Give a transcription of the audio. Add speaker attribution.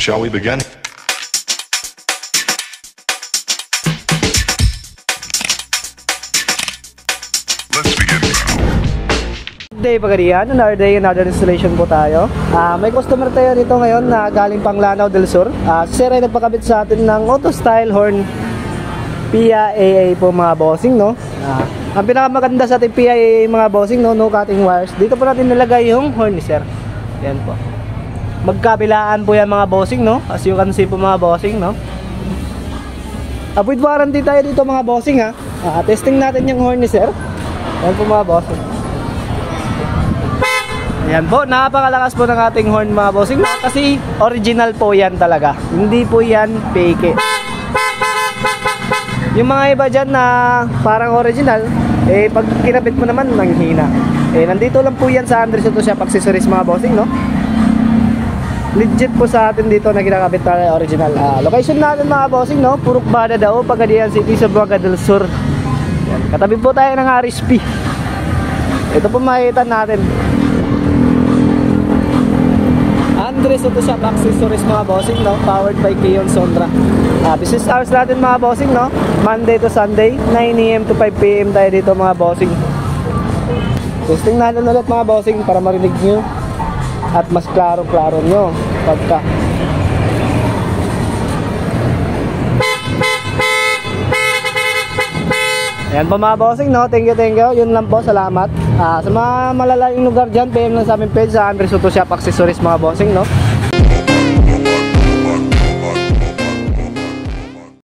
Speaker 1: Shall we begin? Let's begin now.
Speaker 2: Good day pagarian, another day, another installation po tayo. May customer tayo dito ngayon na galing Panglao del Sur. Si Sir ay nagpakabit sa atin ng auto style horn PIA AA po mga bossing, no? Ang pinakamaganda sa ating PIA AA mga bossing, no cutting wires. Dito po natin nilagay yung horn ni Sir. Yan po. Magkabilaan po yan mga bossing, no? As you can see po mga bossing, no? With warranty tayo dito mga bossing, ha. Testing natin yung horn ni Sir. Yan po mga bossing. Ayan po, napakalakas po ng ating horn mga bossing, kasi original po yan talaga. Hindi po yan fake. Yung mga iba dyan na parang original, pag kinabit mo naman, nanghina. Nandito lang po yan sa Andres Auto Shop Accessories mga bossing, no? Legit po sa atin dito na kinakabit tayo original. Location natin mga bossing, no? Purok Bada daw, Pagadian City, sa Buanga del Sur. Yan. Katabi po tayo ng RSP. Ito po makikita natin. Andres Auto Shop Accessories mga bossing, no? Powered by Kion Sondra. Business hours natin mga bossing, no? Monday to Sunday, 9 AM to 5 PM tayo dito mga bossing. Testing natin ulit mga bossing para marinig nyo at mas klaro-klaro nyo pagka ayan po mga bossing, no? Thank you. Yun lang po, salamat. Sa mga malalayong lugar dyan, PM lang sa aming page sa Andres Auto Shop Accessories mga bossing, no?